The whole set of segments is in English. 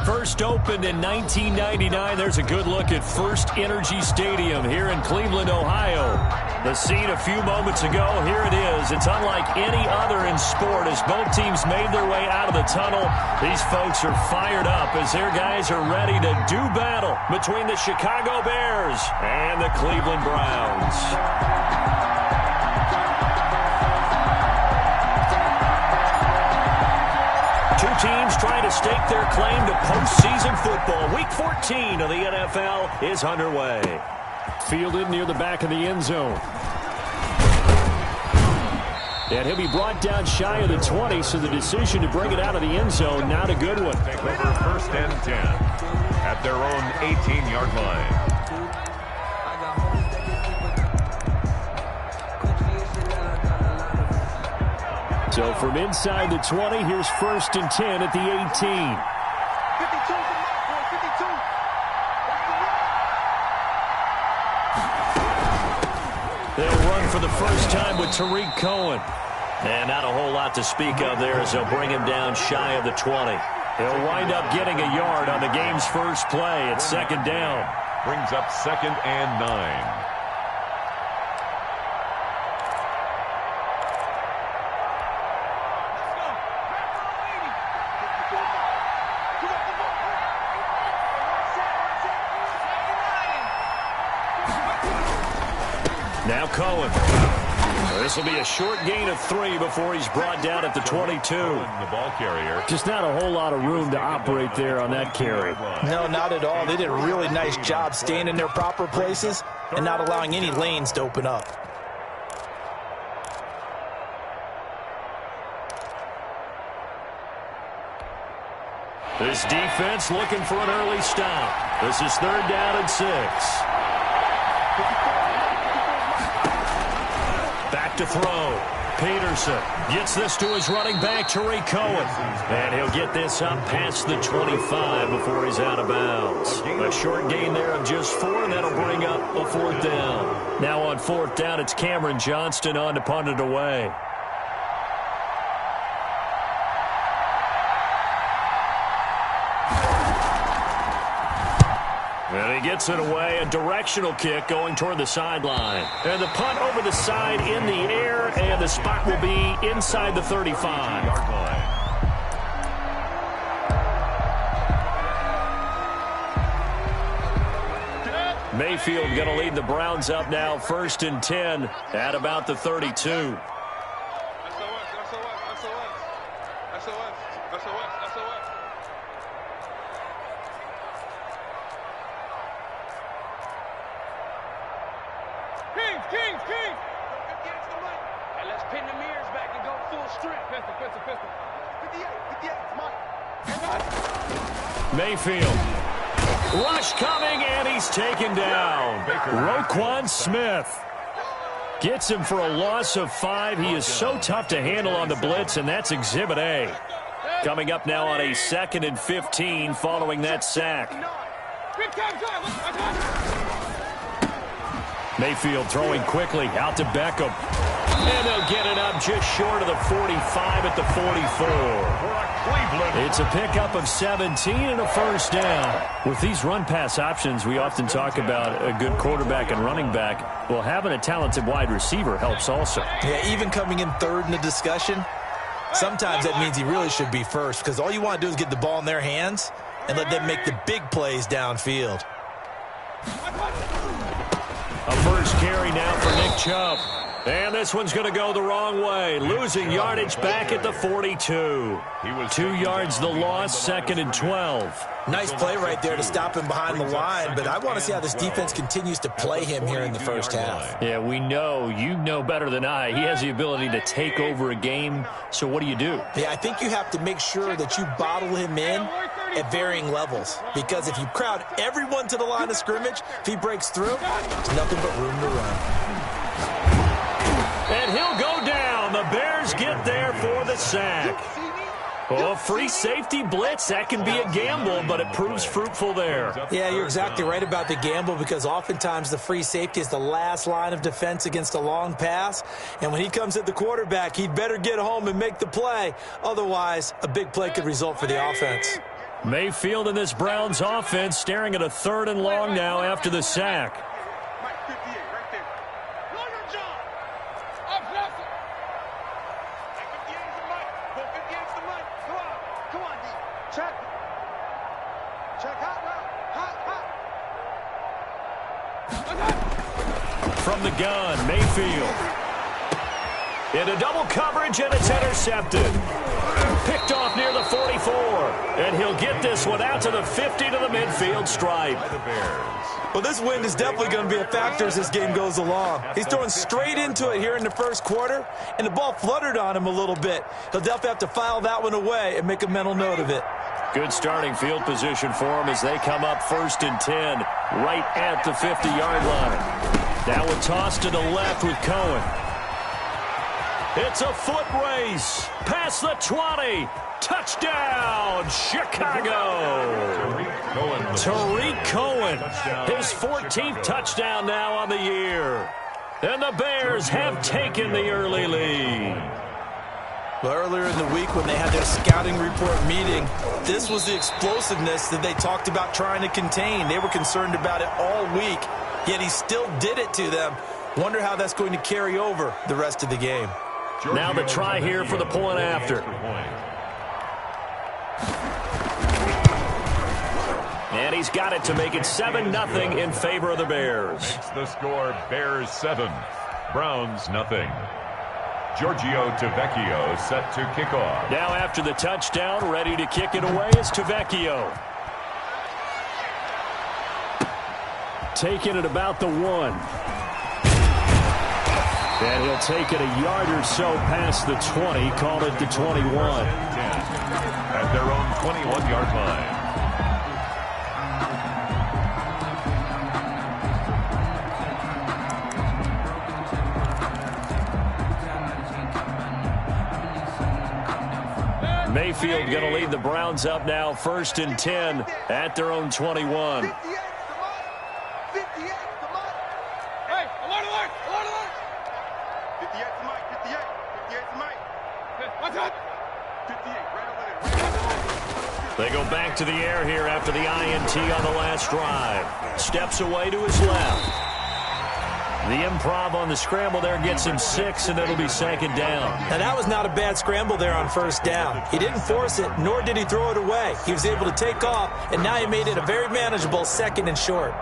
First opened in 1999. There's a good look at First Energy Stadium here in Cleveland, Ohio. The scene a few moments ago, here it is. It's unlike any other in sport as both teams made their way out of the tunnel. These folks are fired up as their guys are ready to do battle between the Chicago Bears and the Cleveland Browns. Two teams trying to stake their claim to postseason football. Week 14 of the NFL is underway. Fielded near the back of the end zone. And he'll be brought down shy of the 20, so the decision to bring it out of the end zone, not a good one. Take over first and 10 at their own 18-yard line. So from inside the 20, here's first and 10 at the 18. They'll run for the first time with Tariq Cohen. And not a whole lot to speak of there as they'll bring him down shy of the 20. He'll wind up getting a yard on the game's first play. It's second down. Brings up second and 9. Now Cohen. This will be a short gain of 3 before he's brought down at the 22. The ball carrier. Just not a whole lot of room to operate there on that carry. No, not at all. They did a really nice job staying in their proper places and not allowing any lanes to open up. This defense looking for an early stop. This is third down and 6. Back to throw. Peterson gets this to his running back, Tariq Cohen. And he'll get this up past the 25 before he's out of bounds. A short gain there of just 4, and that'll bring up a fourth down. Now on fourth down, it's Cameron Johnston on to punt it away. And he gets it away, a directional kick going toward the sideline. And the punt over the side in the air, and the spot will be inside the 35. Mayfield going to lead the Browns up now, first and 10 at about the 32. Mayfield. Rush coming, and he's taken down. Roquan Smith gets him for a loss of 5. He is so tough to handle on the blitz, and that's Exhibit A. Coming up now on a 2nd and 15 following that sack. Mayfield throwing quickly out to Beckham. And they'll get it up just short of the 45 at the 44. It's a pickup of 17 and a first down. With these run-pass options, we often talk about a good quarterback and running back. Well, having a talented wide receiver helps also. Yeah, even coming in third in the discussion, sometimes that means he really should be first because all you want to do is get the ball in their hands and let them make the big plays downfield. A first carry now for Nick Chubb. And this one's going to go the wrong way. Losing yardage back at the 42. 2 yards the loss, 2nd and 12. Nice play right there to stop him behind the line, but I want to see how this defense continues to play him here in the first half. Yeah, we know. You know better than I. He has the ability to take over a game, so what do? Yeah, I think you have to make sure that you bottle him in at varying levels, because if you crowd everyone to the line of scrimmage, if he breaks through, there's nothing but room to run. And he'll go down. The Bears get there for the sack. Oh, free safety blitz, that can be a gamble, but it proves fruitful there. Yeah, you're exactly right about the gamble because oftentimes the free safety is the last line of defense against a long pass. And when he comes at the quarterback, he'd better get home and make the play. Otherwise, a big play could result for the offense. Mayfield in this Browns offense staring at a 3rd and long now after the sack. From the gun, Mayfield. Into double coverage, and it's intercepted. Picked off near the 44. And he'll get this one out to the 50 to the midfield stripe. Well, this wind is definitely going to be a factor as this game goes along. He's throwing straight into it here in the first quarter, and the ball fluttered on him a little bit. He'll definitely have to file that one away and make a mental note of it. Good starting field position for him as they come up 1st and 10, right at the 50-yard line. Now a toss to the left with Cohen. It's a foot race. Past the 20. Touchdown, Chicago. Tariq Cohen, his 14th touchdown now on the year. And the Bears have taken the early lead. Well, earlier in the week when they had their scouting report meeting, this was the explosiveness that they talked about trying to contain. They were concerned about it all week, yet he still did it to them. Wonder how that's going to carry over the rest of the game. Now the try here for the point after. And he's got it to make it 7-0 in favor of the Bears. Makes the score Bears 7, Browns nothing. Giorgio Tavecchio set to kick off. Now after the touchdown, ready to kick it away is Tavecchio. Taking it about the 1. And he'll take it a yard or so past the 20, call it the 21. At their own 21-yard line. Mayfield going to lead the Browns up now 1st and 10 at their own 21. They go back to the air here after the INT on the last drive. Steps away to his left. The improv on the scramble there gets him 6, and it'll be 2nd down. Now, that was not a bad scramble there on 1st down. He didn't force it, nor did he throw it away. He was able to take off, and now he made it a very manageable 2nd and short.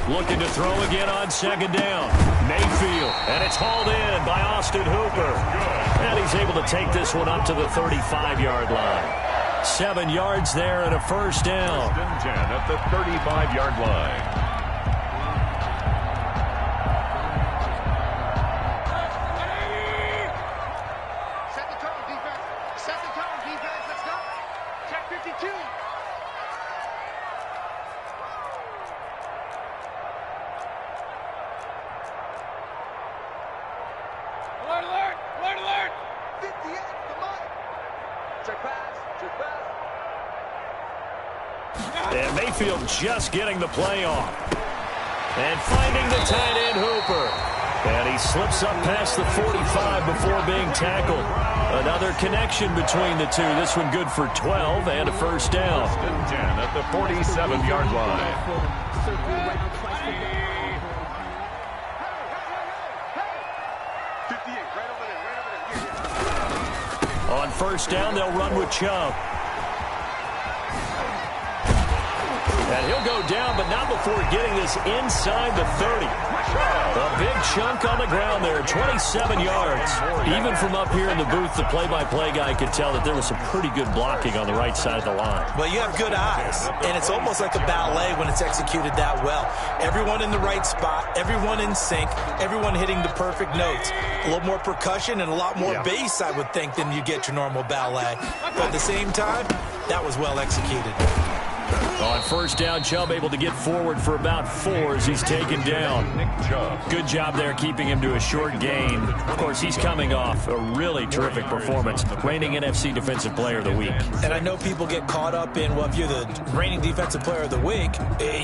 Looking to throw again on 2nd down. Mayfield, and it's hauled in by Austin Hooper. And he's able to take this one up to the 35-yard line. 7 yards there and a 1st down. 10 at the 35-yard line. And Mayfield just getting the play off. And finding the tight end Hooper. And he slips up past the 45 before being tackled. Another connection between the two. This one good for 12 and a 1st down. 10 at the 47-yard line. On 1st down, they'll run with Chubb. And he'll go down, but not before getting this inside the 30. A big chunk on the ground there, 27 yards. Even from up here in the booth, the play-by-play guy could tell that there was some pretty good blocking on the right side of the line. Well, you have good eyes, and it's almost like a ballet when it's executed that well. Everyone in the right spot, everyone in sync, everyone hitting the perfect notes. A little more percussion and a lot more bass, I would think, than you get your normal ballet. But at the same time, that was well executed. On first down, Chubb able to get forward for about 4 as he's taken down. Nick Chubb. Good job there keeping him to a short gain. Of course, he's coming off a really terrific performance, reigning NFC Defensive Player of the Week. And I know people get caught up in, well, if you're the reigning Defensive Player of the Week,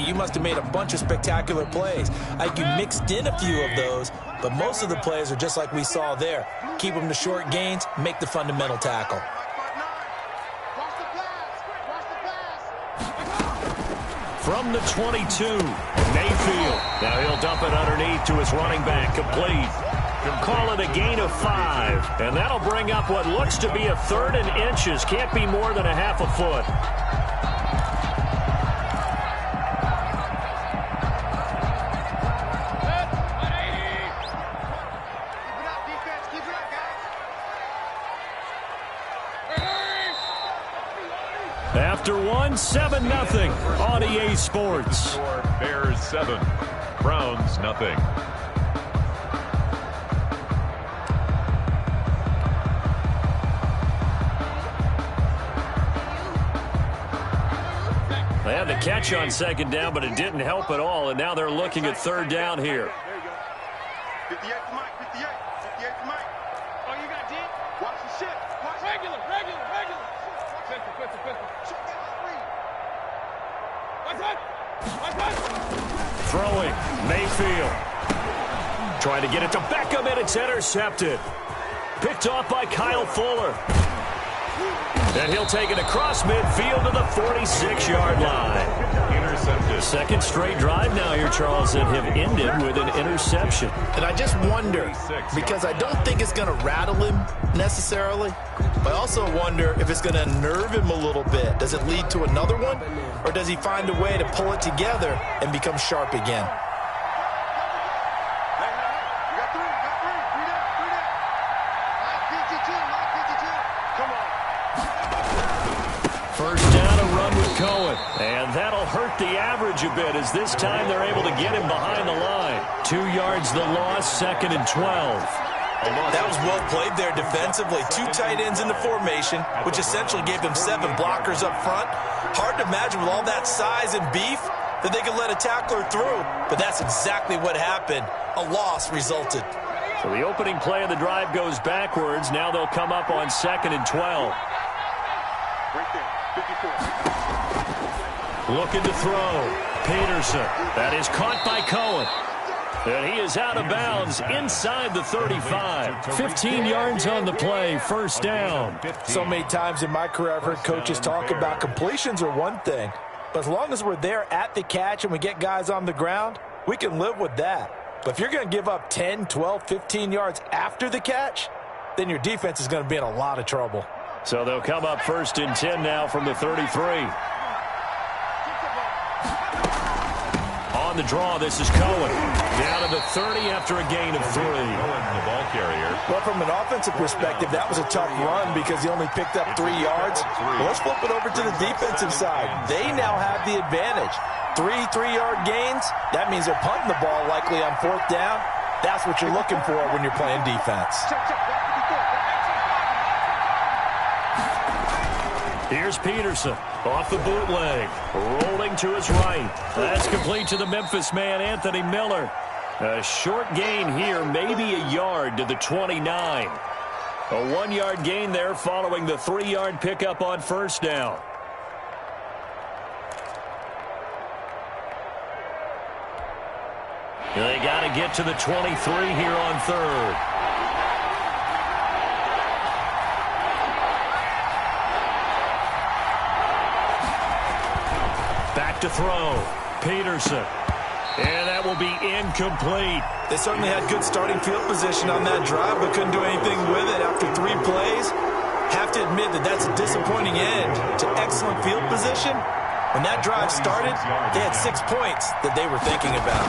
you must have made a bunch of spectacular plays. You mixed in a few of those, but most of the plays are just like we saw there. Keep them to short gains, make the fundamental tackle. From the 22, Mayfield. Now he'll dump it underneath to his running back, complete. Call it a gain of 5, and that'll bring up what looks to be a 3rd and inches. Can't be more than a half a foot. After 1, 7-0 on EA Sports. Bears 7, Browns nothing. They had the catch on 2nd down, but it didn't help at all, and now they're looking at 3rd down here. 58 to Mike, 58 to Mike. Oh, you got deep? Watch the shit. Watch regular. Pistol. Throwing, Mayfield. Trying to get it to Beckham, and it's intercepted. Picked off by Kyle Fuller. And he'll take it across midfield to the 46-yard line. Intercepted. Second straight drive now here, Charles, that have ended with an interception. And I just wonder, because I don't think it's going to rattle him necessarily, but I also wonder if it's going to nerve him a little bit. Does it lead to another one, or does he find a way to pull it together and become sharp again? First down, a run with Cohen. And that'll hurt the average a bit as this time they're able to get him behind the line. 2 yards the loss, 2nd and 12. That was well played there defensively. 2 tight ends in the formation, which essentially gave them 7 blockers up front. Hard to imagine with all that size and beef that they could let a tackler through, but that's exactly what happened. A loss resulted. So the opening play of the drive goes backwards. Now they'll come up on 2nd and 12. Right there, 54. Looking to throw. Peterson. That is caught by Cohen. And he is out of bounds inside the 35. 15 yards on the play, first down. So many times in my career I've heard coaches talk about completions are one thing, but as long as we're there at the catch and we get guys on the ground, we can live with that. But if you're going to give up 10, 12, 15 yards after the catch, then your defense is going to be in a lot of trouble. So they'll come up 1st and 10 now from the 33. On the draw, this is Cohen. Down to the 30 after a gain of 3. Cohen, the ball carrier. Well, from an offensive perspective, that was a tough run because he only picked up 3 yards. Well, let's flip it over to the defensive side. They now have the advantage. 3 3-yard gains, that means they're punting the ball likely on 4th down. That's what you're looking for when you're playing defense. Here's Peterson off the bootleg, rolling to his right. That's complete to the Memphis man, Anthony Miller. A short gain here, maybe a yard to the 29. A 1-yard gain there following the 3-yard pickup on first down. They got to get to the 23 here on 3rd. Back to throw. Peterson. And that will be incomplete. They certainly had good starting field position on that drive, but couldn't do anything with it after 3 plays. Have to admit that that's a disappointing end to excellent field position. When that drive started, they had 6 points that they were thinking about.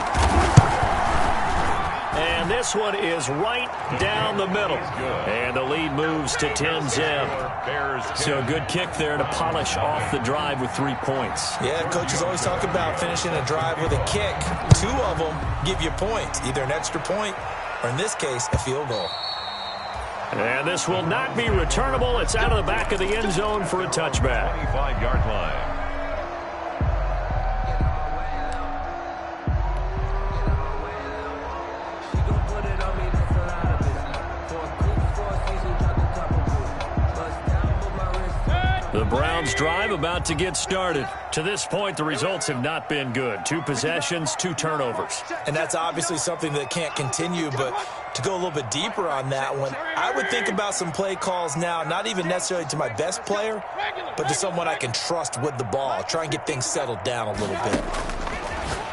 And this one is right down the middle. And the lead moves to 10-zip. So a good kick there to polish off the drive with 3 points. Yeah, coaches always talk about finishing a drive with a kick. 2 of them give you points, either an extra point or, in this case, a field goal. And this will not be returnable. It's out of the back of the end zone for a touchback. 25-yard line. The Browns drive about to get started. To this point, the results have not been good. 2 possessions, 2 turnovers. And that's obviously something that can't continue, but to go a little bit deeper on that one, I would think about some play calls now, not even necessarily to my best player, but to someone I can trust with the ball. Try and get things settled down a little bit.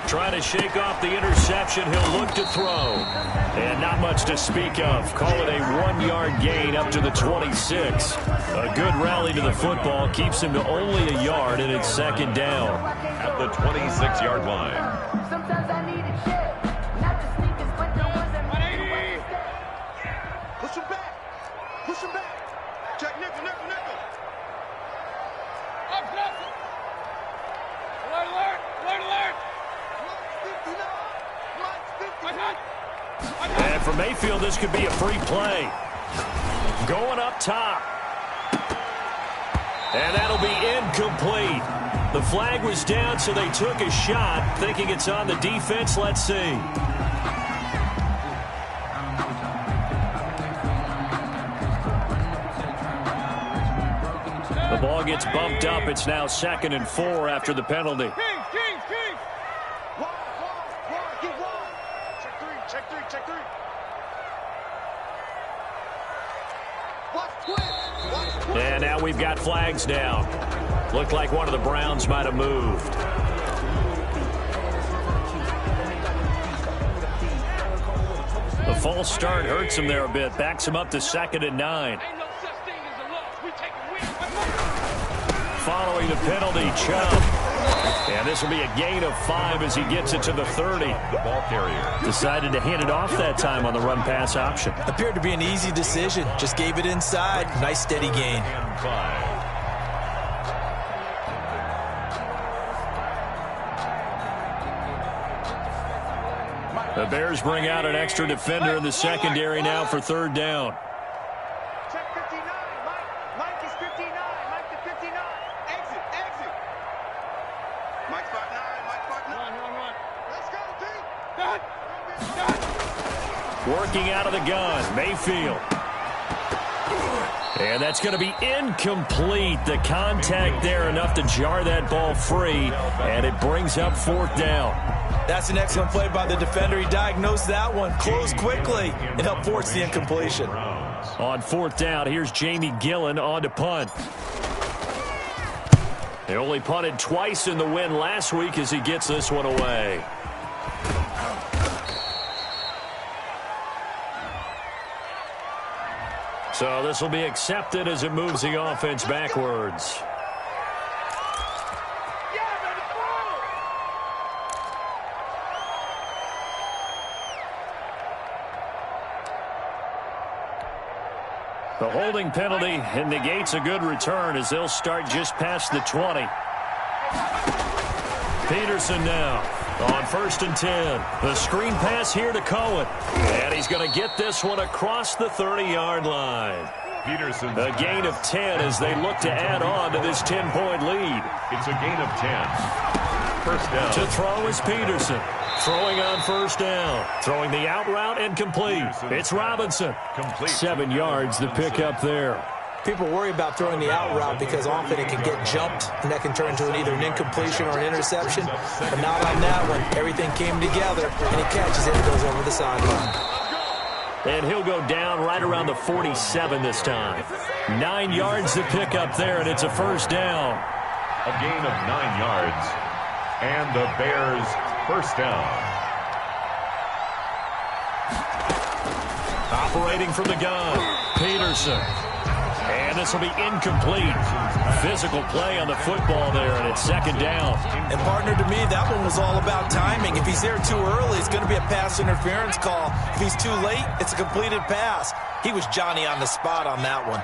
Trying to shake off the interception. He'll look to throw. And not much to speak of. Call it a 1-yard gain up to the 26. A good rally to the football keeps him to only a yard, and it's second down. At the 26-yard line. Sometimes I need a check, not the sneakers, but the ones that make you understand. Push him back. Push him back. Check nickel, nickel, nickel. Up, nickel. Alert, alert, alert, alert. 59. And for Mayfield, this could be a free play. Going up top. And that'll be incomplete. The flag was down, so they took a shot, thinking it's on the defense. Let's see. The ball gets bumped up. It's now 2nd and 4 after the penalty. And now we've got flags down. Looked like one of the Browns might have moved. The false start hurts him there a bit. Backs him up to 2nd and 9. Following the penalty, Chubb. And this will be a gain of 5 as he gets it to the 30. The ball carrier Decided to hand it off that time on the run-pass option. Appeared to be an easy decision. Just gave it inside. Nice steady gain. and 5. The Bears bring out an extra defender in the secondary now for 3rd down. Check 59. Mike is 59. Mike to 59. Exit, exit. Mike's 59. Mike's 59. Run. Let's go, team. Done. Working out of the gun, Mayfield. And that's going to be incomplete. The contact there enough to jar that ball free, and it brings up 4th down. That's an excellent play by the defender. He diagnosed that one, closed quickly, and helped force the incompletion. On 4th down, here's Jamie Gillen on to punt. He only punted twice in the win last week as he gets this one away. So this will be accepted as it moves the offense backwards. The holding penalty negates a good return as they'll start just past the 20. Peterson now on 1st and 10. The screen pass here to Cohen. And he's going to get this one across the 30-yard line. Peterson. A gain of 10 as they look to add on to this 10-point lead. It's a gain of 10. 1st down. To throw is Peterson. Throwing on 1st down. Throwing the out route and complete. It's Robinson. Complete. 7 yards the pick up there. People worry about throwing the out route because often it can get jumped, and that can turn into either an incompletion or an interception. But not on that one. Everything came together, and he catches it and goes over the sideline. And he'll go down right around the 47 this time. 9 yards to pick up there, and it's a 1st down. A gain of 9 yards. And the Bears 1st down. Operating from the gun, Peterson. And this will be incomplete. Physical play on the football there, and it's 2nd down. And partner, to me, that one was all about timing. If he's there too early, it's going to be a pass interference call. If he's too late, it's a completed pass. He was Johnny on the spot on that one.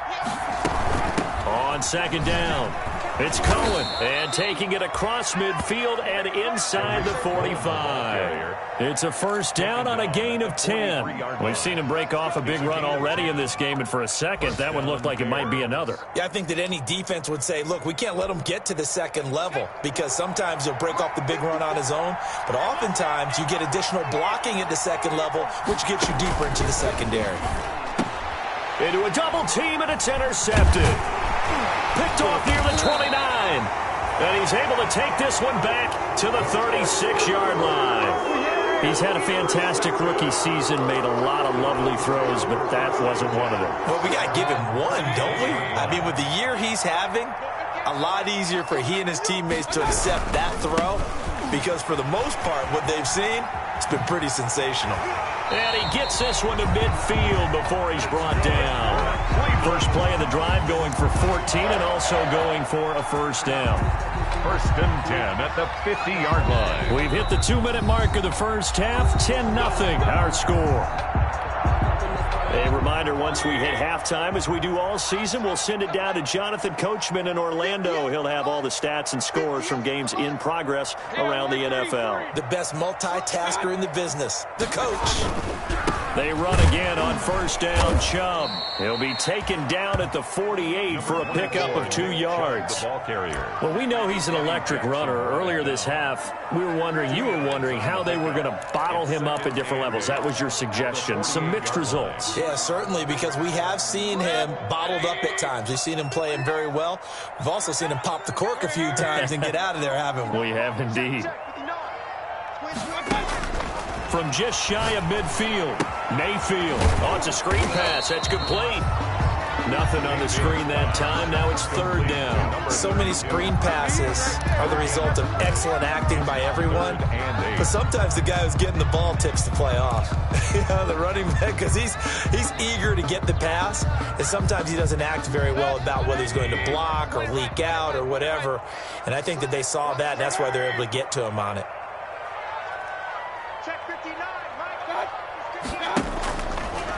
On 2nd down, it's Cohen. And taking it across midfield and inside the 45. It's a 1st down on a gain of 10. We've seen him break off a big run already in this game, and for a second, that one looked like it might be another. Yeah, I think that any defense would say, look, we can't let him get to the 2nd level because sometimes he'll break off the big run on his own, but oftentimes you get additional blocking at the 2nd level, which gets you deeper into the secondary. Into a double team, and it's intercepted. picked off near the 29. And he's able to take this one back to the 36-yard line. He's had a fantastic rookie season, made a lot of lovely throws, but that wasn't one of them. Well, we got to give him one, don't we? I mean, with the year he's having, a lot easier for he and his teammates to accept that throw because for the most part, what they've seen, it's been pretty sensational. And he gets this one to midfield before he's brought down. First play of the drive going for 14 and also going for a first down. First and 10 at the 50-yard line. We've hit the 2-minute mark of the first half. 10-0 our score. A reminder, once we hit halftime, as we do all season, we'll send it down to Jonathan Coachman in Orlando. He'll have all the stats and scores from games in progress around the NFL. The best multitasker in the business, the coach. They run again on first down. Chubb. He'll be taken down at the 48 for a pickup of 2 yards. The ball carrier. Well, we know he's an electric runner. Earlier this half, you were wondering how they were going to bottle him up at different levels. That was your suggestion. Some mixed results. Yeah, certainly, because we have seen him bottled up at times. We've seen him play him very well. We've also seen him pop the cork a few times and get out of there, haven't we? We have indeed. From just shy of midfield, Mayfield. Oh, it's a screen pass. That's complete. Nothing on the screen that time. Now it's third down. So many screen passes are the result of excellent acting by everyone. But sometimes the guy who's getting the ball tips the play off. The running back, because he's eager to get the pass. And sometimes he doesn't act very well about whether he's going to block or leak out or whatever. And I think that they saw that, and that's why they're able to get to him on it.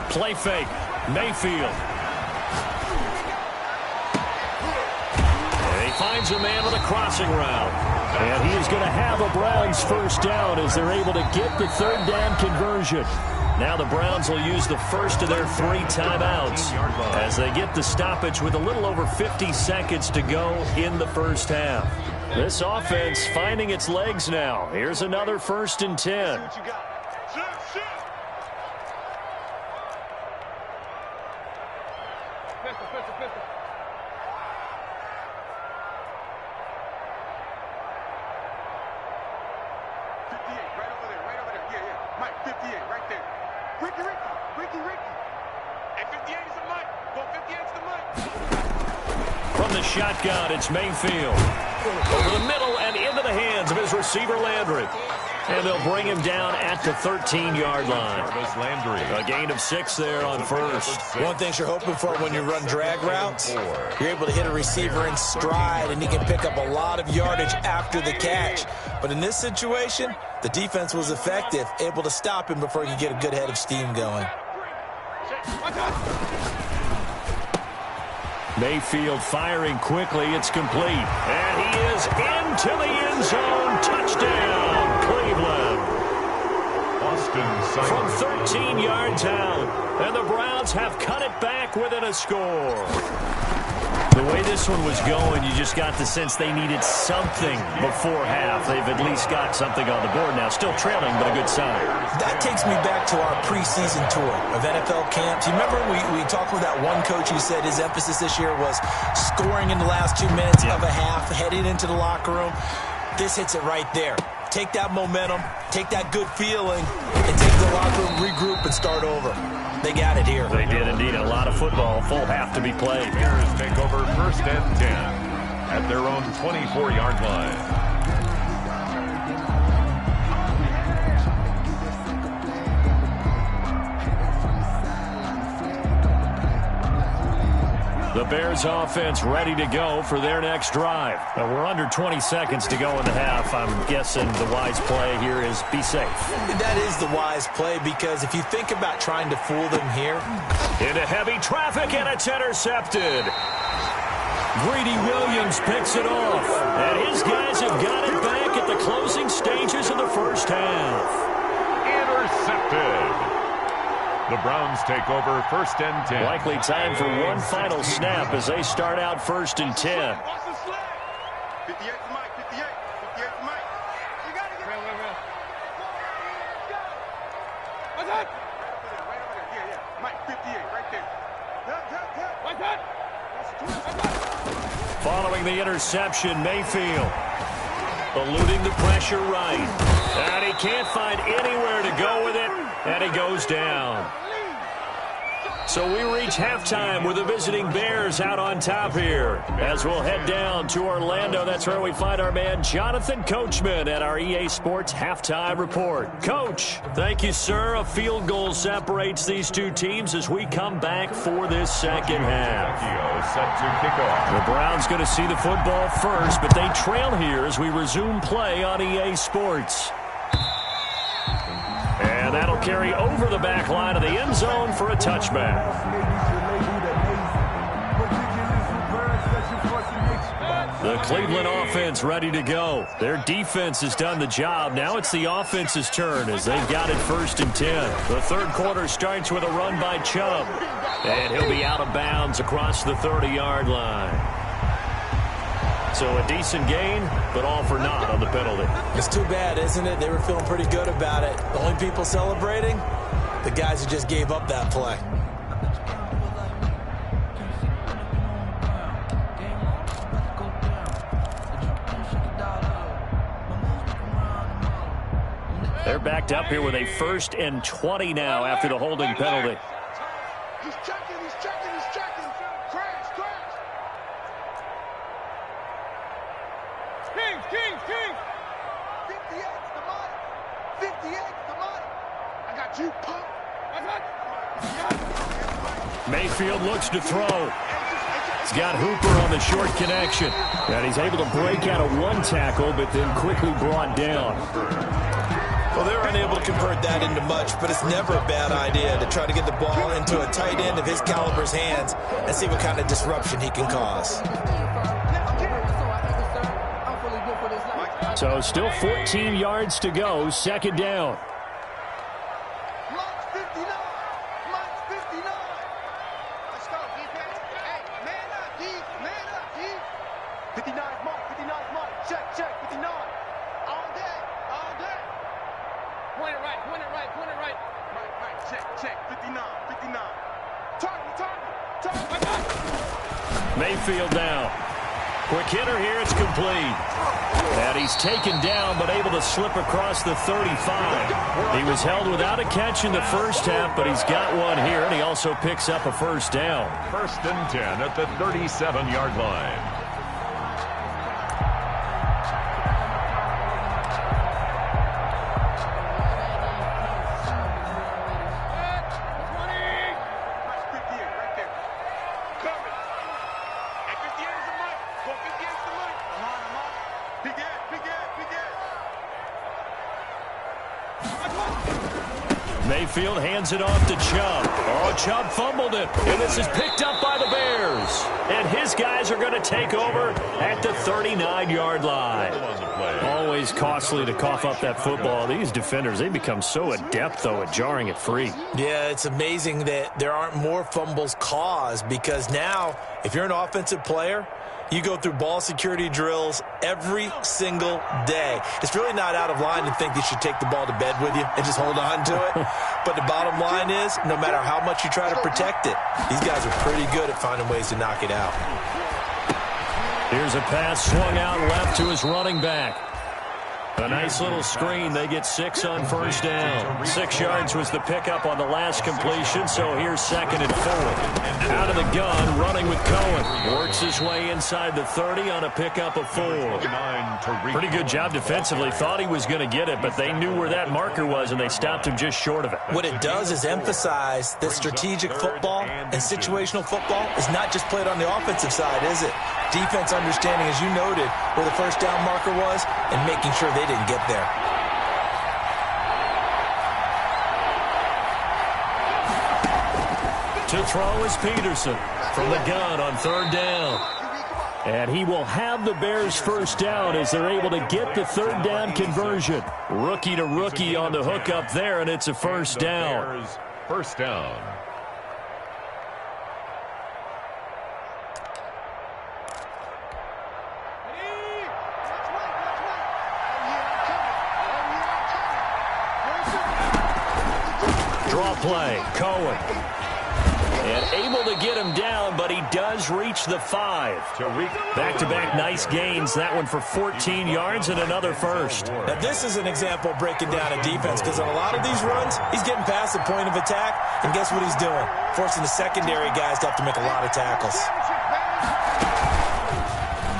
Play fake. Mayfield. And he finds a man with a crossing route. And he is going to have a Browns first down as they're able to get the third down conversion. Now the Browns will use the first of their 3 timeouts as they get the stoppage with a little over 50 seconds to go in the first half. This offense finding its legs now. Here's another 1st and 10. Shotgun, it's Mayfield. Over the middle and into the hands of his receiver, Landry. And they'll bring him down at the 13-yard line. A gain of 6 there on first. One thing you're hoping for when you run drag routes, you're able to hit a receiver in stride, and he can pick up a lot of yardage after the catch. But in this situation, the defense was effective, able to stop him before he could get a good head of steam going. Mayfield firing quickly. It's complete. And he is into the end zone. Touchdown, Cleveland. From 13 yards out. And the Browns have cut it back within a score. The way this one was going, you just got the sense they needed something before half. They've at least got something on the board now. Still trailing, but a good sign. That takes me back to our preseason tour of NFL camps. You remember we talked with that one coach who said his emphasis this year was scoring in the last 2 minutes of a half, heading into the locker room. This hits it right there. Take that momentum, take that good feeling, and take the locker room, regroup, and start over. They got it here. They did indeed. A lot of football, full half to be played. Bears take over 1st and 10 at their own 24-yard line. The Bears offense ready to go for their next drive. We're under 20 seconds to go in the half. I'm guessing the wise play here is be safe. That is the wise play, because if you think about trying to fool them here. Into heavy traffic, and it's intercepted. Greedy Williams picks it off. And his guys have got it back at the closing stages of the first half. Intercepted. The Browns take over 1st and 10. Likely time for one final snap as they start out 1st and 10. 58 to Mike, 58 to Mike. You got to get it. What's that? Right over there. Yeah. Mike, 58, right there. What's that? Following the interception, Mayfield eluding the pressure right. And he can't find anywhere to go with it, and he goes down. So we reach halftime with the visiting Bears out on top here. As we'll head down to Orlando, that's where we find our man Jonathan Coachman at our EA Sports Halftime Report. Coach, thank you, sir. A field goal separates these two teams as we come back for this second half. Set to kick off. The Browns going to see the football first, but they trail here as we resume play on EA Sports. And that'll carry over the back line of the end zone for a touchback. The Cleveland offense ready to go. Their defense has done the job. Now it's the offense's turn as they've got it 1st and 10. The third quarter starts with a run by Chubb. And he'll be out of bounds across the 30-yard line. So a decent gain, but all for naught on the penalty. It's too bad, isn't it? They were feeling pretty good about it. The only people celebrating, the guys who just gave up that play. They're backed up here with a 1st and 20 now after the holding penalty. He's checking, he's checking, he's checking. Crash, crash. Kings. 58's the money. 58's the money. I got you, punk. Mayfield looks to throw. He's got Hooper on the short connection. And he's able to break out of one tackle, but then quickly brought down. Well, they were unable to convert that into much, but it's never a bad idea to try to get the ball into a tight end of his caliber's hands and see what kind of disruption he can cause. So still 14 yards to go, second down. Mike's 59. Mike's 59. Let's go, defense. Hey, man up, D. Man up, D. 59's Mike. 59's Mike. Check. 59. All day. Point it right. Right. Check. 59. Target. Mayfield down. Quick hitter here, it's complete. And he's taken down, but able to slip across the 35. He was held without a catch in the first half, but he's got one here, and he also picks up a first down. 1st and 10 at the 37-yard line. Mayfield hands it off to Chubb. Oh, Chubb fumbled it, and this is picked up by the Bears. And his guys are going to take over at the 39-yard line. Always costly to cough up that football. These defenders, they become so adept, though, at jarring it free. Yeah, it's amazing that there aren't more fumbles caused because now, if you're an offensive player, you go through ball security drills every single day. It's really not out of line to think you should take the ball to bed with you and just hold on to it. But the bottom line is, no matter how much you try to protect it, these guys are pretty good at finding ways to knock it out. Here's a pass swung out left to his running back. A nice little screen. They get 6 on first down. 6 yards was the pickup on the last completion, so here's 2nd and 4. Out of the gun, running with Cohen. Works his way inside the 30 on a pickup of 4. Pretty good job defensively. Thought he was going to get it, but they knew where that marker was, and they stopped him just short of it. What it does is emphasize that strategic football and situational football is not just played on the offensive side, is it? Defense understanding, as you noted, where the first down marker was and making sure they didn't get there. To throw is Peterson from the gun on 3rd down. And he will have the Bears first down as they're able to get the 3rd down conversion. Rookie to rookie on the hook up there, and it's a first down. First down. Draw play, Cohen. And able to get him down, but he does reach the 5. Back-to-back nice gains. That one for 14 yards and another first. Now, this is an example of breaking down a defense, because on a lot of these runs, he's getting past the point of attack, and guess what he's doing? Forcing the secondary guys to have to make a lot of tackles.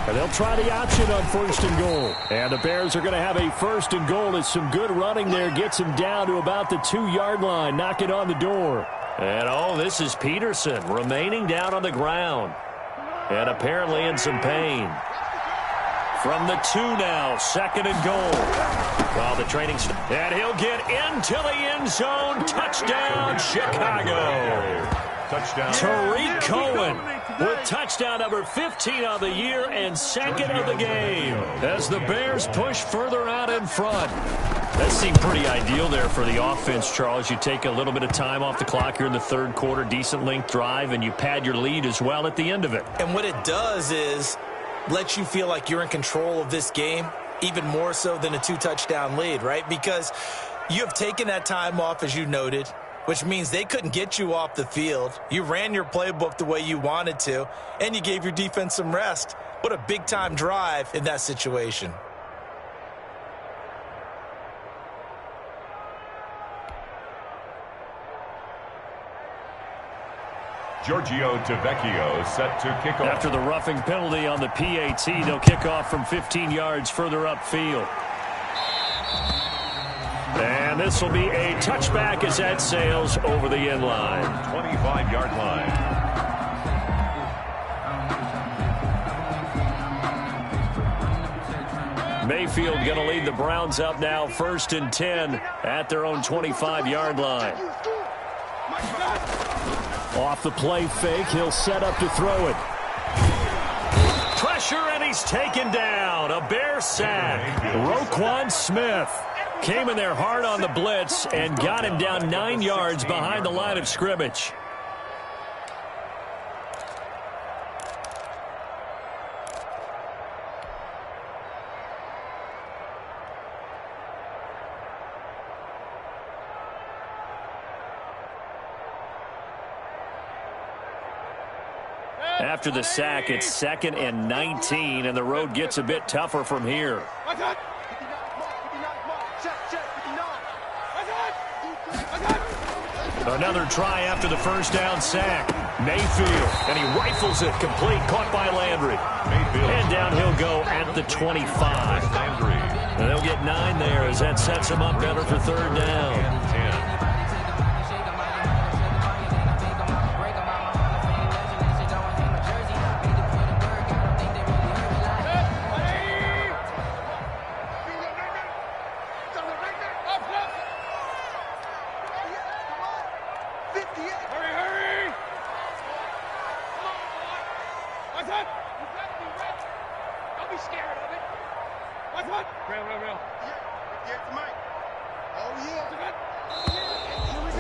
And they'll try the option on 1st and goal. And the Bears are going to have a 1st and goal as some good running there gets him down to about the 2-yard line. Knock it on the door. And, oh, this is Peterson remaining down on the ground. And apparently in some pain. From the 2 now, 2nd and goal. Well, the training... And he'll get into the end zone. Touchdown, Chicago. Touchdown. Tariq Cohen with touchdown number 15 of the year and 2nd of the game as the Bears push further out in front. That seemed pretty ideal there for the offense, Charles. You take a little bit of time off the clock here in the 3rd quarter, decent length drive, and you pad your lead as well at the end of it. And what it does is let you feel like you're in control of this game, even more so than a 2-touchdown lead, right? Because you have taken that time off, as you noted, which means they couldn't get you off the field. You ran your playbook the way you wanted to, and you gave your defense some rest. What a big-time drive in that situation. Giorgio Tavecchio set to kick off. After the roughing penalty on the PAT, they'll kick off from 15 yards further upfield. And this will be a touchback as that sails over the end line. 25-yard line. Mayfield going to lead the Browns up now, 1st and 10 at their own 25-yard line. Off the play fake, he'll set up to throw it. Pressure, and he's taken down. A Bear sack. Roquan Smith came in there hard on the blitz and got him down 9 yards behind the line of scrimmage. After the sack, it's 2nd and 19, and the road gets a bit tougher from here. Another try after the first down sack. Mayfield, and he rifles it complete, caught by Landry. Mayfield. And down he'll go at the 25. Landry. And they'll get 9 there as that sets him up better for 3rd down. 10.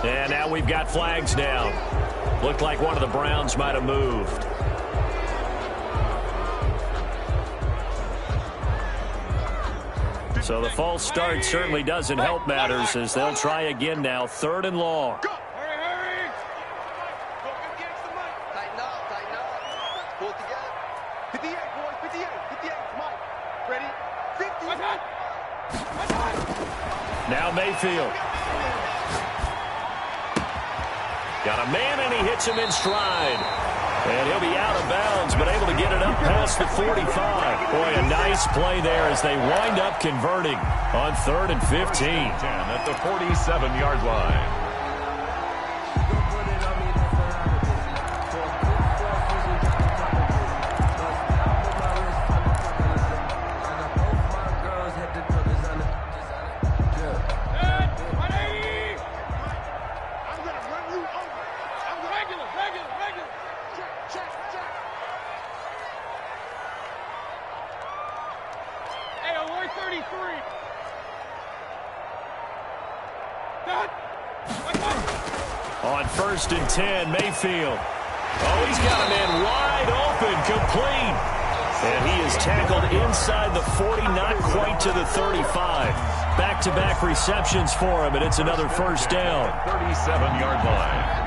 And now we've got flags down. Looked like one of the Browns might have moved. So the false start certainly doesn't help matters as they'll try again now, 3rd and long. Now Mayfield. Got a man, and he hits him in stride. And he'll be out of bounds, but able to get it up past the 45. Boy, a nice play there as they wind up converting on 3rd and 15. 10 at the 47-yard line. On 1st and 10, Mayfield. Oh, he's got a man wide open, complete. And he is tackled inside the 40, not quite to the 35. Back-to-back receptions for him, and it's another 1st down. 37-yard line.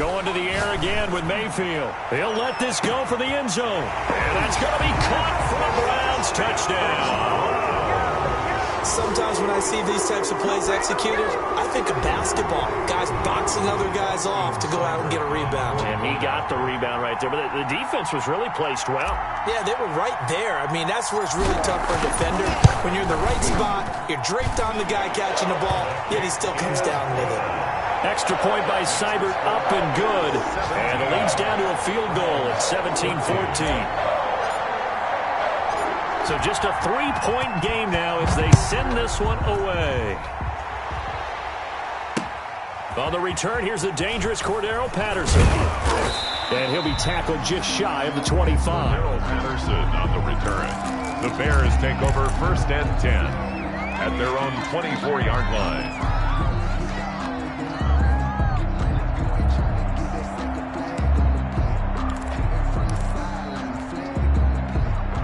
Going to the air again with Mayfield. He'll let this go for the end zone. And that's going to be caught for a Browns touchdown. Sometimes when I see these types of plays executed, I think of basketball. Guys boxing other guys off to go out and get a rebound. And he got the rebound right there. But the defense was really placed well. Yeah, they were right there. I mean, that's where it's really tough for a defender. When you're in the right spot, you're draped on the guy catching the ball, yet he still comes down with it. Extra point by Seibert, up and good. And the lead's down to a field goal at 17-14. So just a 3-point game now as they send this one away. On the return, here's the dangerous Cordero Patterson. And he'll be tackled just shy of the 25. Cordero Patterson on the return. The Bears take over 1st and 10 at their own 24-yard line.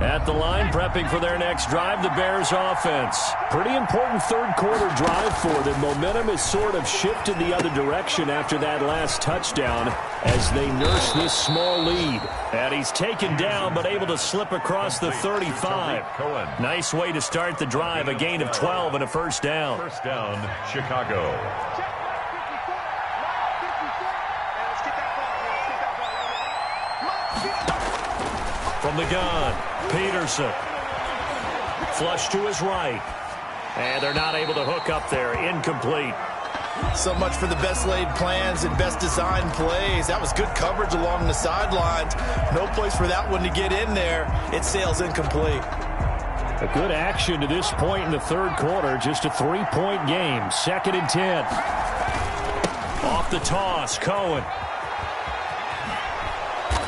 At the line, prepping for their next drive, the Bears offense. Pretty important third quarter drive for them. Momentum has sort of shifted the other direction after that last touchdown as they nurse this small lead. And he's taken down but able to slip across the 35. Nice way to start the drive, a gain of 12 and a first down. First down, Chicago. From the gun, Peterson. Flush to his right. And they're not able to hook up there. Incomplete. So much for the best laid plans and best designed plays. That was good coverage along the sidelines. No place for that one to get in there. It sails incomplete. A good action to this point in the third quarter. Just a 3-point game. 2nd and 10. Off the toss, Cohen.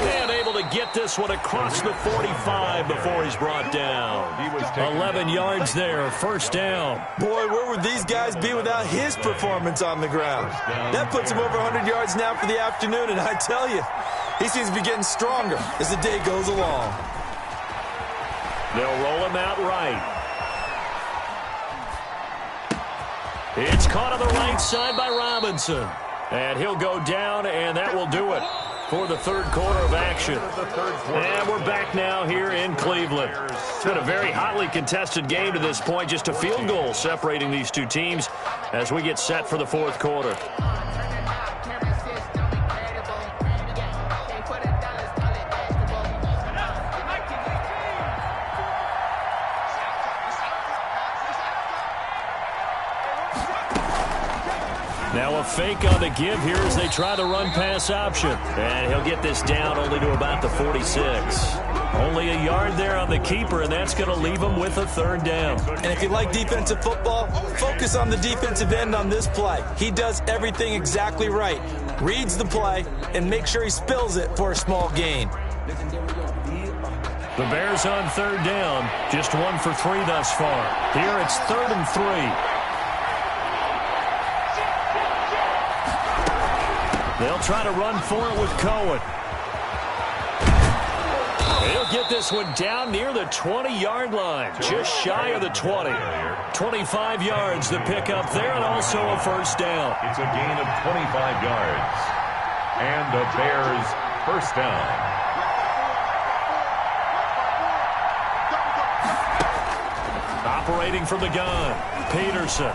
And able to get this one across the 45 before he's brought down. 11 yards there, first down. Boy, where would these guys be without his performance on the ground? That puts him over 100 yards now for the afternoon, and I tell you, he seems to be getting stronger as the day goes along. They'll roll him out right. It's caught on the right side by Robinson. And he'll go down, and that will do it for the third quarter of action. And we're back now here in Cleveland. It's been a very hotly contested game to this point. Just a field goal separating these two teams as we get set for the fourth quarter. Now a fake on the give here as they try the run-pass option. And he'll get this down only to about the 46. Only a yard there on the keeper, and that's going to leave him with a third down. And if you like defensive football, focus on the defensive end on this play. He does everything exactly right. Reads the play and makes sure he spills it for a small gain. The Bears on third down. Just 1 for 3 thus far. Here it's 3rd and 3. They'll try to run for it with Cohen. He'll get this one down near the 20-yard line, just shy of the 20. 25 yards the pickup there, and also a first down. It's a gain of 25 yards. And a Bears first down. Operating from the gun, Peterson.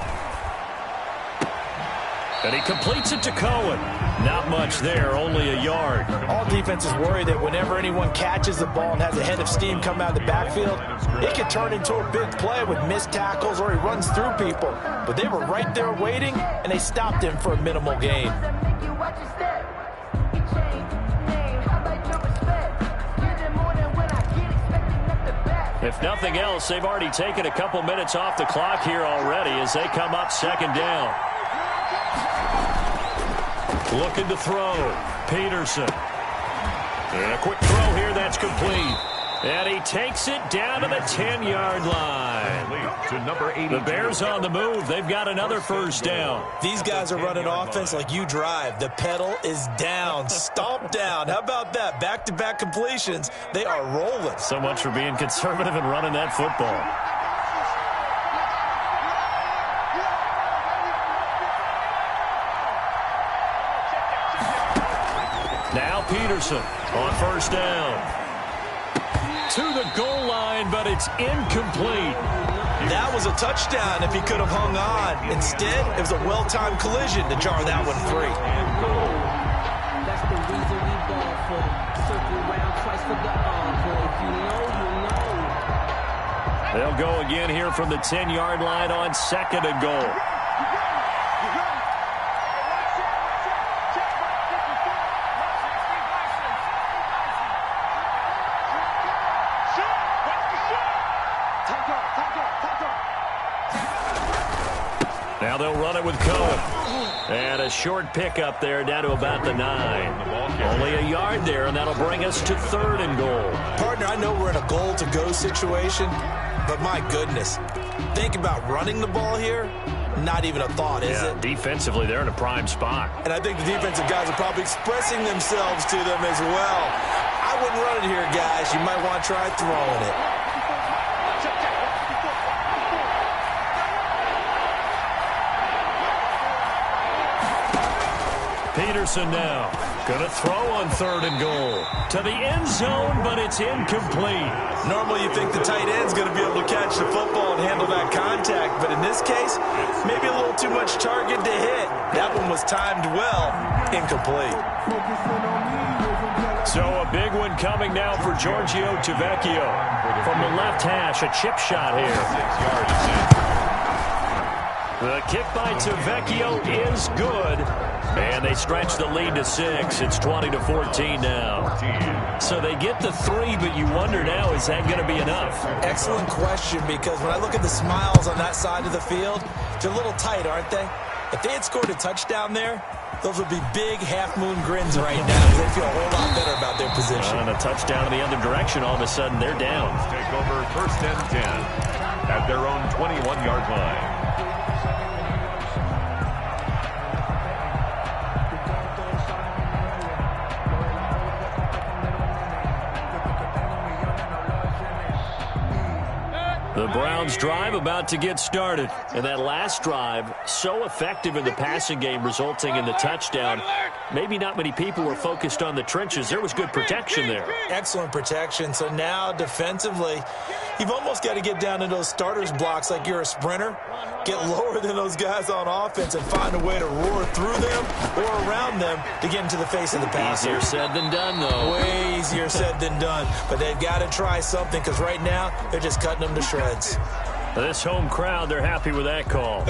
And he completes it to Cohen. Not much there, only a yard. All defenses worry that whenever anyone catches the ball and has a head of steam come out of the backfield, it can turn into a big play with missed tackles or he runs through people. But they were right there waiting, and they stopped him for a minimal gain. If nothing else, they've already taken a couple minutes off the clock here already as they come up 2nd down. Looking to throw. Peterson. And a quick throw here that's complete. And he takes it down to the 10-yard line. To number 82. The Bears on the move. They've got another first down. These guys are running offense like you drive. The pedal is down. Stomp down. How about that? Back-to-back completions. They are rolling. So much for being conservative and running that football. Now Peterson on first down. To the goal line, but it's incomplete. That was a touchdown if he could have hung on. Instead, it was a well-timed collision to jar that one free. That's the reason we ball for. Circle round twice for the encore. If you know, you know. They'll go again here from the 10-yard line on second and goal. Now they'll run it with Cohen. And a short pickup there down to about the 9. Only a yard there, and that'll bring us to third and goal. Partner, I know we're in a goal-to-go situation, but my goodness, think about running the ball here. Not even a thought, is it? Defensively, they're in a prime spot. And I think the defensive guys are probably expressing themselves to them as well. I wouldn't run it here, guys. You might want to try throwing it. Peterson now going to throw on third and goal. To the end zone, but it's incomplete. Normally you think the tight end's going to be able to catch the football and handle that contact, but in this case, maybe a little too much target to hit. That one was timed well. Incomplete. So a big one coming now for Giorgio Tavecchio. From the left hash, a chip shot here. 6 yards. The kick by Tavecchio is good. And they stretch the lead to 6. It's 20-14 now. So they get the 3, but you wonder now, is that going to be enough? Excellent question, because when I look at the smiles on that side of the field, they're a little tight, aren't they? If they had scored a touchdown there, those would be big half-moon grins right now. They feel a whole lot better about their position. And a touchdown in the other direction, all of a sudden they're down. Take over first and 10 at their own 21-yard line. The Browns drive about to get started. And that last drive, so effective in the passing game, resulting in the touchdown. Maybe not many people were focused on the trenches. There was good protection there. Excellent protection. So now defensively, you've almost got to get down to those starters blocks like you're a sprinter. Get lower than those guys on offense and find a way to roar through them or around them to get into the face of the passer. Easier said than done, though. Way easier said than done. But they've got to try something, because right now they're just cutting them to shreds. This home crowd, they're happy with that call.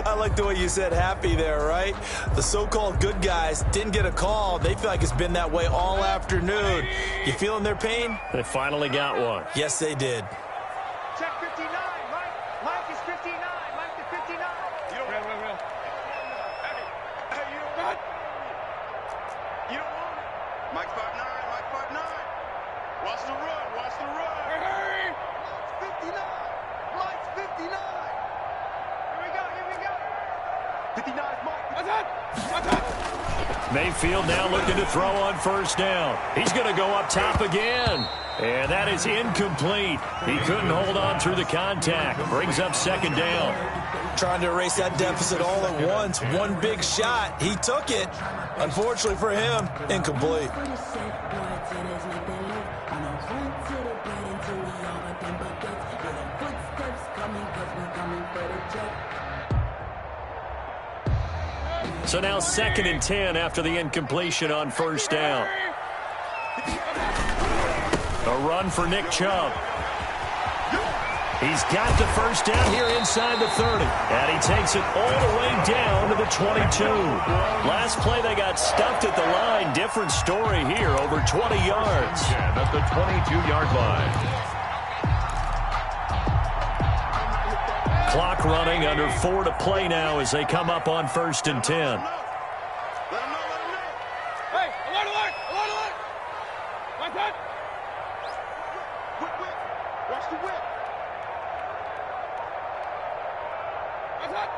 I like the way you said happy there, right? The so-called good guys didn't get a call. They feel like it's been that way all afternoon. You feeling their pain? They finally got one. Yes, they did. Check 59, Mike. Mike is 59. Mike is 59. You don't real. Hey, you don't want it. You don't want it. Mike 5'9", Mike 5'9". Watch the run, watch the run. Hey! Mike's 59. Mike's 59. Here we go. 59 is Mike. What's that? Mayfield now looking to throw on first down. He's going to go up top again. And that is incomplete. He couldn't hold on through the contact. Brings up second down. Trying to erase that deficit all at once. One big shot. He took it. Unfortunately for him, incomplete. So now second and 10 after the incompletion on first down. A run for Nick Chubb. He's got the first down here inside the 30. And he takes it all the way down to the 22. Last play they got stuffed at the line. Different story here, over 20 yards. At the 22-yard line. Clock running, under 4 to play now as they come up on first and 10. Let him know. Hey, alert. Like that. Whip. Watch the whip. Like that.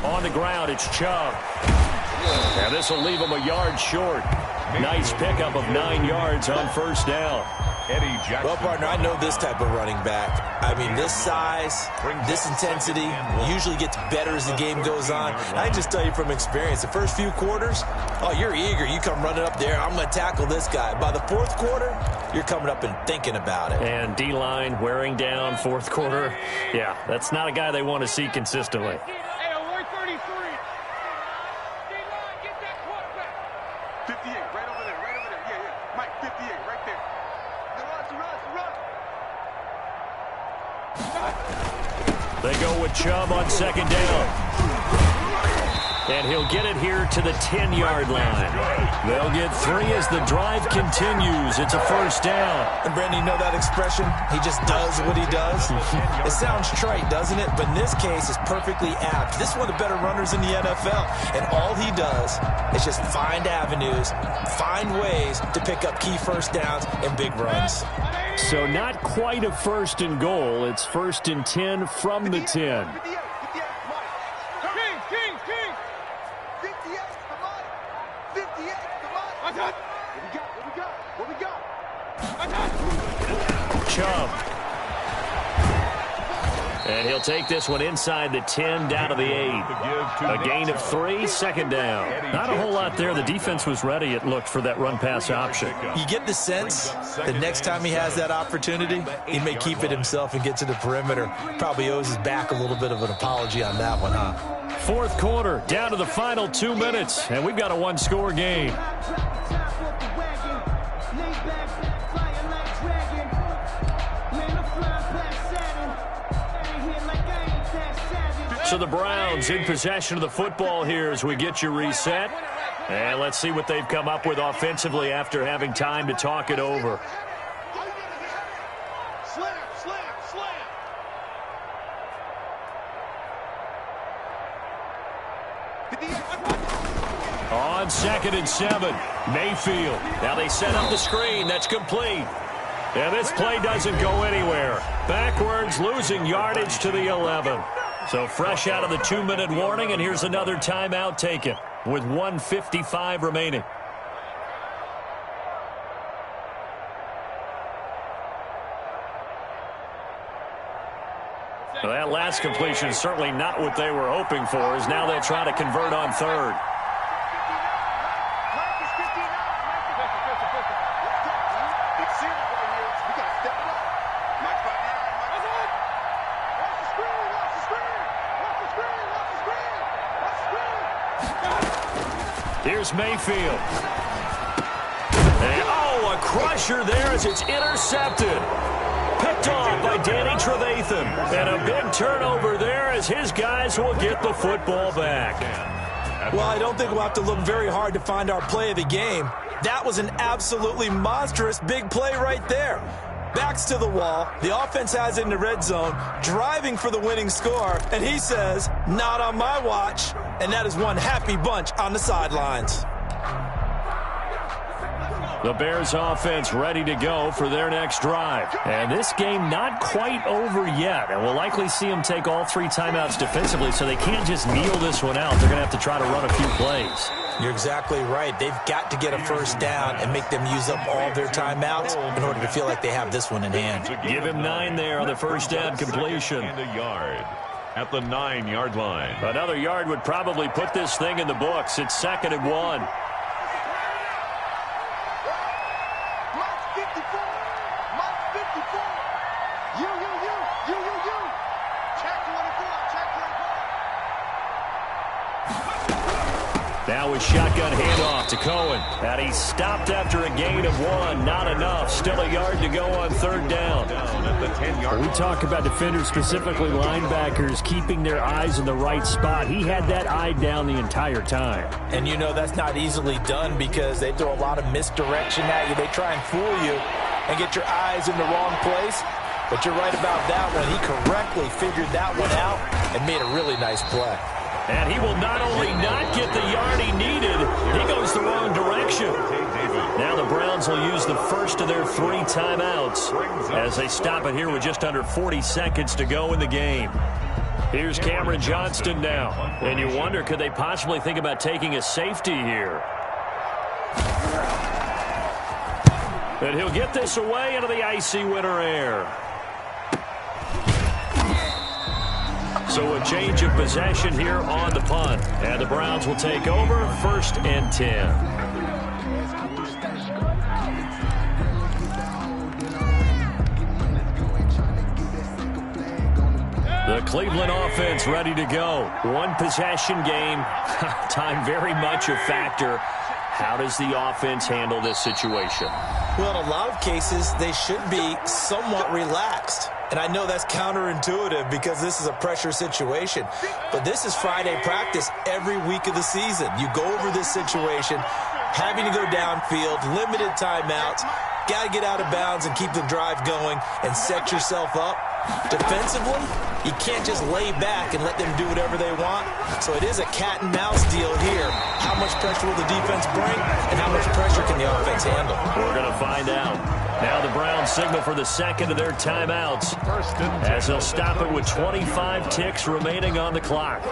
On the ground, it's Chubb. Now this will leave him a yard short. Nice pickup of 9 yards on first down. Eddie Jackson. Well, partner, I know this type of running back. I mean, this size, this intensity usually gets better as the game goes on. I can just tell you from experience, the first few quarters, oh, you're eager. You come running up there, I'm going to tackle this guy. By the fourth quarter, you're coming up and thinking about it. And D-line wearing down fourth quarter. Yeah, that's not a guy they want to see consistently. Hey, 133. D-line, get that quarterback. 58, right over there, right over there. Yeah, yeah. Mike, 58, right there. They go with Chubb on second down. And he'll get it here to the 10-yard line. They'll get 3 as the drive continues. It's a first down. And, Brandon, you know that expression? He just does what he does. It sounds trite, doesn't it? But in this case, it's perfectly apt. This is one of the better runners in the NFL. And all he does is just find avenues, find ways to pick up key first downs and big runs. So not quite a first and goal. It's first and 10 from the 10. Chubb. And he'll take this one inside the 10 down to the 8. A gain of 3, second down. Not a whole lot there. The defense was ready, it looked, for that run-pass option. You get the sense the next time he has that opportunity, he may keep it himself and get to the perimeter. Probably owes his back a little bit of an apology on that one, huh? Fourth quarter, down to the final 2 minutes, and we've got a one-score game. So the Browns in possession of the football here as we get you reset. And let's see what they've come up with offensively after having time to talk it over. Slam, slam, slam. On second and 7, Mayfield. Now they set up the screen. That's complete. And this play doesn't go anywhere. Backwards, losing yardage to the 11. So fresh out of the 2-minute warning, and here's another timeout taken with 1:55 remaining. Well, that last completion is certainly not what they were hoping for, as now they'll try to convert on third. Here's Mayfield. And, a crusher there as it's intercepted. Picked off by Danny Trevathan. And a big turnover there as his guys will get the football back. Well, I don't think we'll have to look very hard to find our play of the game. That was an absolutely monstrous big play right there. Backs to the wall. The offense has it in the red zone, driving for the winning score. And he says, not on my watch. And that is one happy bunch on the sidelines. The Bears offense ready to go for their next drive. And this game not quite over yet. And we'll likely see them take all 3 timeouts defensively, so they can't just kneel this one out. They're going to have to try to run a few plays. You're exactly right. They've got to get a first down and make them use up all their timeouts in order to feel like they have this one in hand. Give him 9 there on the first down completion. And a yard at the 9-yard line. Another yard would probably put this thing in the books. It's 2nd and 1. Now with shotgun handoff to Cohen. And he stopped after a gain of 1. Not enough. Still a yard to go on third down. At the 10-yard line. We talk about defenders, specifically linebackers, keeping their eyes in the right spot. He had that eye down the entire time. And you know that's not easily done because they throw a lot of misdirection at you. They try and fool you and get your eyes in the wrong place. But you're right about that one. He correctly figured that one out and made a really nice play. And he will not only not get the yard he needed, he goes the wrong direction. Now the Browns will use the first of their 3 timeouts as they stop it here with just under 40 seconds to go in the game. Here's Cameron Johnston now. And you wonder, could they possibly think about taking a safety here? And he'll get this away into the icy winter air. So a change of possession here on the punt. And the Browns will take over 1st and 10. The Cleveland offense ready to go. One possession game. Time very much a factor. How does the offense handle this situation? Well, in a lot of cases, they should be somewhat relaxed. And I know that's counterintuitive because this is a pressure situation. But this is Friday practice every week of the season. You go over this situation, having to go downfield, limited timeouts, got to get out of bounds and keep the drive going and set yourself up. Defensively, you can't just lay back and let them do whatever they want. So it is a cat and mouse deal here. How much pressure will the defense bring, and how much pressure can the offense handle? We're going to find out. Now the Browns signal for the second of their timeouts as they'll stop it with 25 ticks remaining on the clock.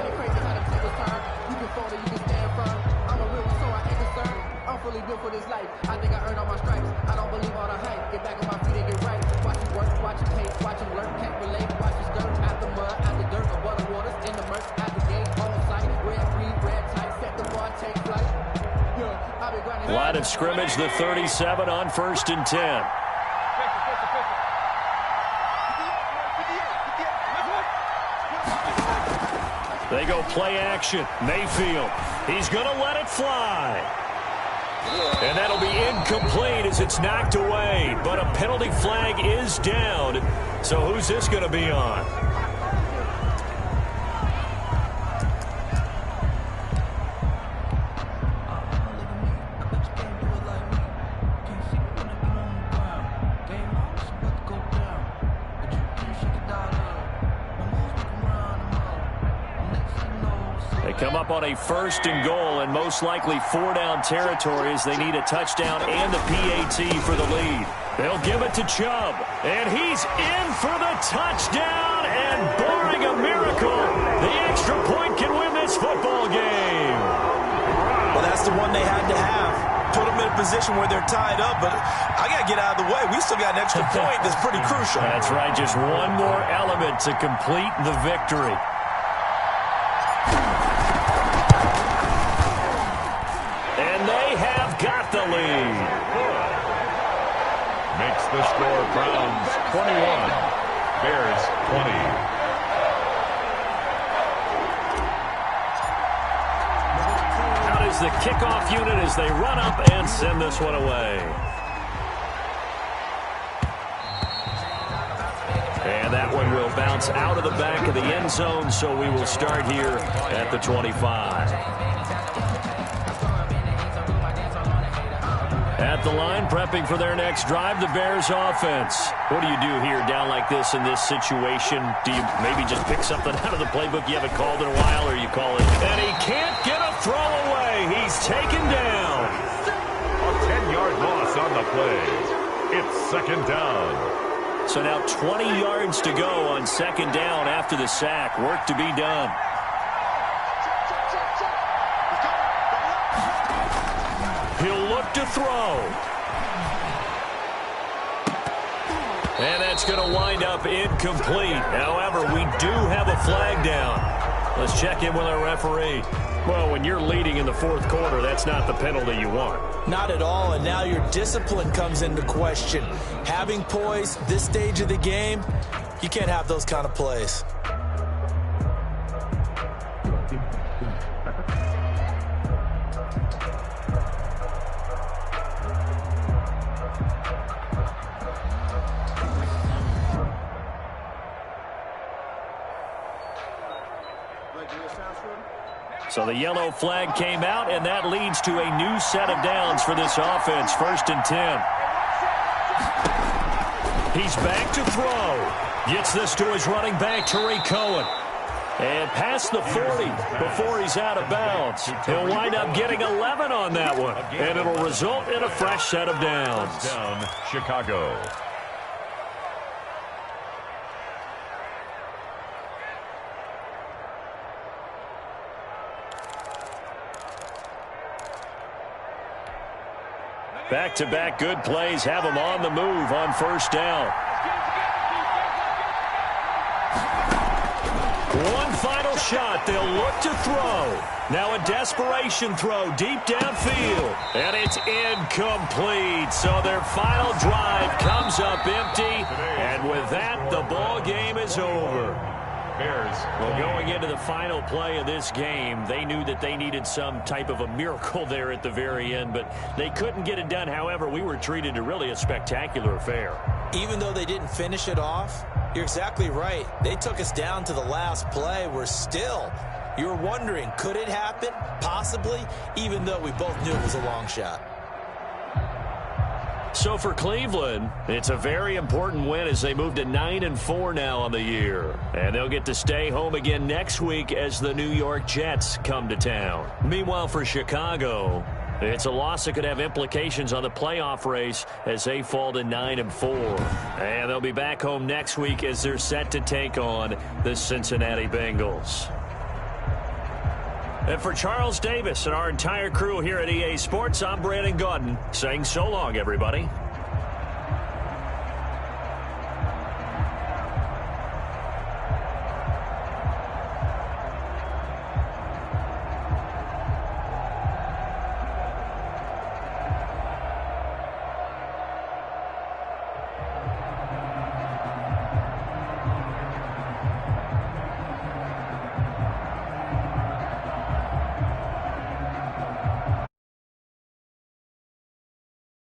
Line of scrimmage, the 37 on 1st and 10. They go play action. Mayfield. He's going to let it fly. And that'll be incomplete as it's knocked away. But a penalty flag is down. So who's this going to be on? Come up on a 1st and goal and most likely 4-down territory as they need a touchdown and a PAT for the lead. They'll give it to Chubb, and he's in for the touchdown, and barring a miracle, the extra point can win this football game. Well, that's the one they had to have. Put them in a position where they're tied up, but I got to get out of the way. We still got an extra point that's pretty crucial. That's right, just one more element to complete the victory. Got the lead. Makes the score Browns 21, Bears 20. Out is the kickoff unit as they run up and send this one away. And that one will bounce out of the back of the end zone, so we will start here at the 25. At the line, prepping for their next drive, the Bears offense. What do you do here down like this in this situation? Do you maybe just pick something out of the playbook you haven't called in a while, or you call it? And he can't get a throw away. He's taken down. A 10-yard loss on the play. It's 2nd down. So now 20 yards to go on 2nd down after the sack. Work to be done. He'll look to throw. And that's going to wind up incomplete. However, we do have a flag down. Let's check in with our referee. Well, when you're leading in the 4th quarter, that's not the penalty you want. Not at all, and now your discipline comes into question. Having poise this stage of the game, you can't have those kind of plays. So the yellow flag came out, and that leads to a new set of downs for this offense. 1st and 10. He's back to throw. Gets this to his running back, Tariq Cohen. And past the 40 before he's out of bounds. He'll wind up getting 11 on that one. And it'll result in a fresh set of downs. Touchdown, Chicago. Back-to-back good plays have them on the move on first down. One final shot. They'll look to throw. Now a desperation throw deep downfield. And it's incomplete. So their final drive comes up empty. And with that, the ball game is over. Well, going into the final play of this game, they knew that they needed some type of a miracle there at the very end, but they couldn't get it done. However, we were treated to really a spectacular affair. Even though they didn't finish it off, you're exactly right. They took us down to the last play. You're wondering, could it happen? Possibly, even though we both knew it was a long shot. So for Cleveland, it's a very important win as they move to 9-4 now on the year. And they'll get to stay home again next week as the New York Jets come to town. Meanwhile, for Chicago, it's a loss that could have implications on the playoff race as they fall to 9-4. And they'll be back home next week as they're set to take on the Cincinnati Bengals. And for Charles Davis and our entire crew here at EA Sports, I'm Brandon Gaudin saying so long, everybody.